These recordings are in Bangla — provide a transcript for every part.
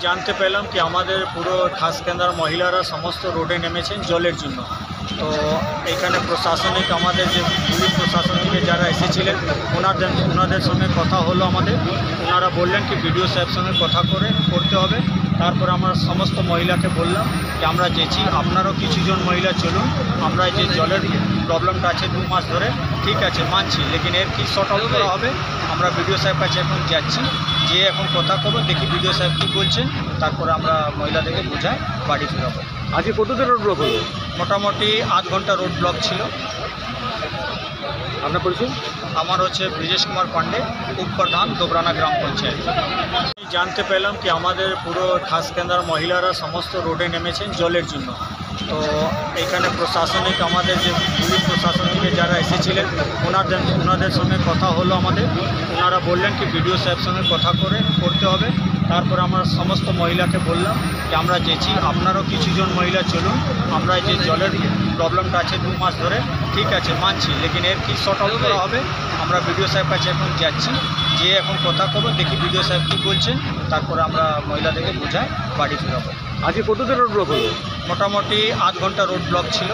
জানতে পেলাম কি আমাদের পুরো খাসকেন্দার মহিলারা সমস্ত রোডে নেমেছেন জলের জন্য। তো এখানে প্রশাসনিক আমাদের যে পুলিশ প্রশাসনিকে যারা এসেছিলেন ওনাদের সঙ্গে কথা হলো আমাদের। ওনারা বললেন কি বিডিও সাহেবের সঙ্গে কথা করতে হবে। তারপর আমরা সমস্ত মহিলাকে বললাম যে আমরা যেছি, আপনারাও কিছুজন মহিলা চলুন, আমরা যে জলের প্রবলেমটা আছে 2 মাস ধরে, ঠিক আছে মানছি, লেকিন এর কি শর্ট আউট করা হবে। আমরা বিডিও সাহেব কাছে এখন যাচ্ছি, যে এখন কথা করবো, দেখি বিডিও সাহেব কী বলছেন, তারপরে আমরা মহিলাদেরকে বোঝাই বাড়ি ফেরাবো। আজকে কতদিন রোড ব্লক হলো? মোটামুটি 8 ঘন্টা রোড ব্লক ছিল। আপনার পরিচয়? আমার হচ্ছে ব্রিজেশ কুমার পান্ডে, উপপ্রধান দোবরানা গ্রাম পঞ্চায়েত। জানতে পেলাম কি আমাদের পুরো খাসকেন্দার মহিলারা সমস্ত রোডে নেমেছেন জলের জন্য। তো এখানে প্রশাসনিক আমাদের যে পুলিশ প্রশাসনিকে যারা এসেছিলেন ওনাদের সঙ্গে কথা হলো আমাদের। ওনারা বললেন কি বিডিও সাহেবের সঙ্গে কথা করতে হবে। তারপর আমরা সমস্ত মহিলাকে বললাম যে আমরা যেছি, আপনারাও কিছুজন মহিলা চলুন, আমরা যে জলের প্রবলেমটা আছে 2 মাস ধরে, ঠিক আছে মানছি, লেকিন এর কি শর্ট আউট করা হবে। আমরা বিডিও সাহেব কাছে এখন যাচ্ছি, যে এখন কথা করবো, দেখি বিডিও সাহেব কী বলছেন, তারপরে আমরা মহিলাদেরকে বোঝাই বাড়ি ফেরাবো। আজকে কতদিন রোড ব্লক হলো? মোটামুটি 8 ঘন্টা রোড ব্লক ছিল।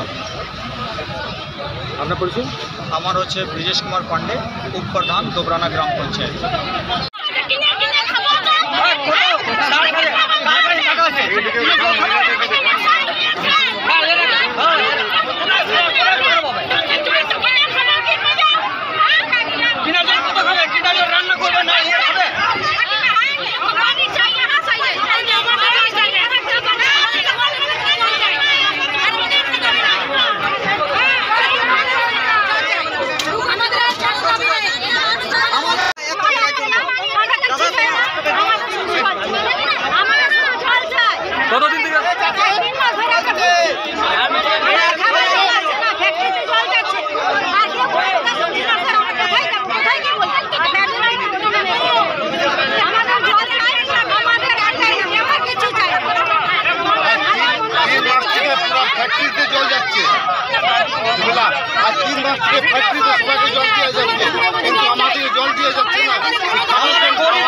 আপনার পরিচয়? আমার হচ্ছে ব্রিজেশ কুমার পান্ডে, উপপ্রধান দোবরানা গ্রাম পঞ্চায়েত। কতদিন থেকে? ফ্যাক্টরিতে জল যাচ্ছে আর 3 মাস থেকে ফ্যাক্টরিতে সবাইকে জল দিয়ে যাচ্ছে, কিন্তু আমাদেরকে জল দিয়ে যাচ্ছে না। কি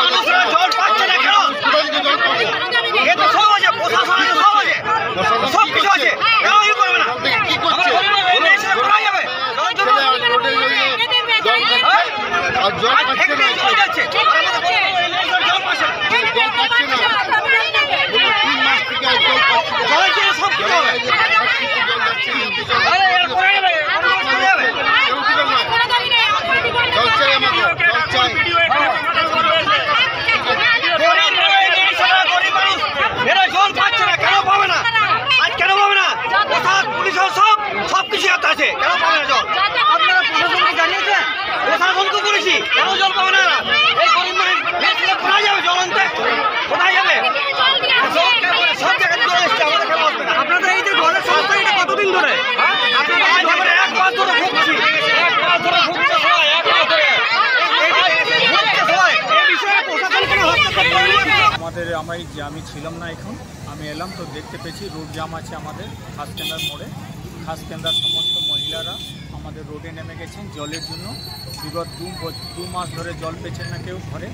করছে? আর জল পাচ্ছে না, জল পাচ্ছে না। 3 মাস থেকে জল সবকিছু আছে, কেন পাবে না জল? আপনারা প্রশাসনকে জানিয়েছেন? প্রশাসনকে করেছি, কেন জল পাবে না? এই গরিব মানুষ কোথায় যাবে? জল আনতে কোথায় যাবে? সব জায়গায় জল এসছে, আমাদের কেন আসবে না? আপনাদের এই যে ঘরের সংস্থা, এটা কতদিন ধরে? আপনারা 1 মাস ধরে ভুগছি, 1 মাস ধরে ভুগছে সবাই, 1 মাস ধরে ভুগছে সবাই। এই বিষয়ে প্রশাসন কেন হস্তক্ষেপ করে? আমি ছিলাম না, এখন আমি এলাম তো দেখতে পেয়েছি রোড জাম আছে আমাদের খাসকেন্দার মোড়ে। খাসকেন্দার সমস্ত মহিলারা আমাদের রোডে নেমে গেছেন জলের জন্য। বিগত 2 মাস ধরে জল পেয়েছেন না কেউ ঘরে।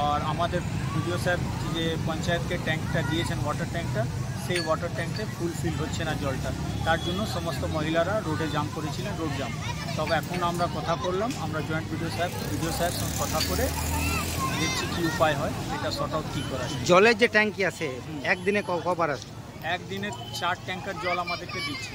আর আমাদের বিডিও সাহেব যে পঞ্চায়েতকে ট্যাঙ্কটা দিয়েছেন, ওয়াটার ট্যাঙ্কটা, সেই ওয়াটার ট্যাঙ্কে ফুলফিল হচ্ছে না জলটা। তার জন্য সমস্ত মহিলারা রোডে জাম করেছিলেন, রোড জাম। তবে এখন আমরা কথা করলাম, আমরা জয়েন্ট বিডিও সাহেব সঙ্গে কথা করে দেখছি কী উপায় হয়, এটা শর্ট আউট কী করা যায়। জলের যে ট্যাঙ্কি আছে একদিনে কবার আসে? একদিনে 4 ট্যাঙ্কার জল আমাদেরকে দিচ্ছে।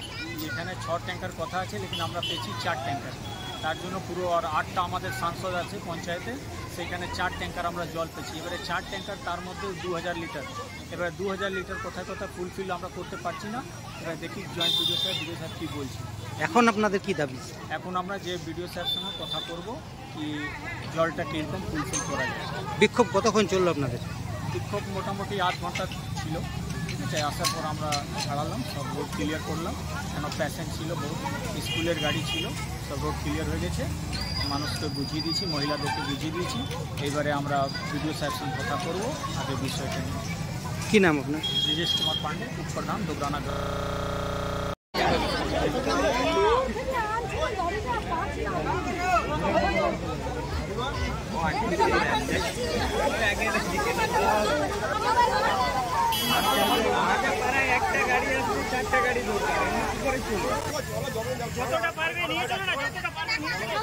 এখানে 6 ট্যাঙ্কার কথা আছে, লেকিন আমরা পেয়েছি 4 ট্যাঙ্কার। তার জন্য পুরো আর 8টা আমাদের সাংসদ আছে পঞ্চায়েতে, সেখানে 4 ট্যাঙ্কার আমরা জল পেয়েছি। এবারে 4 ট্যাঙ্কার, তার মধ্যে 2000 লিটার। এবারে 2000 লিটার কোথায় ফুলফিল আমরা করতে পারছি না। এবার দেখি জয়েন্ট বিডিও সাহেব কী বলছি। এখন আপনাদের কি দাবি? এখন আমরা যে বিডিও সাহেবের সঙ্গে কথা করব, কি জলটা কীরকম ফুলফিল করা যায়। বিক্ষোভ কতক্ষণ চললো আপনাদের? বিক্ষোভ মোটামুটি 8 ঘন্টা ছিল, ঠিক আছে। আসার পর আমরা ছাড়ালাম, সব রোড ক্লিয়ার করলাম, কেন প্যাসেঞ্জ ছিল বহু, স্কুলের গাড়ি ছিল, সব রোড ক্লিয়ার হয়ে গেছে। মানুষকে বুঝিয়ে দিয়েছি, মহিলাদেরকে বুঝিয়ে দিয়েছি। এইবারে আমরা বিডিও সাহেবের সঙ্গে কথা করবো আগে বিষয়টা নিয়ে। কি নাম আপনার? ব্রিজেশ কুমার পান্ডে, উপপ্রধান দোবরানা গ্রাম। যতটা পারবে নিয়ে চলো না, যতটা পারবে নিয়ে চলো।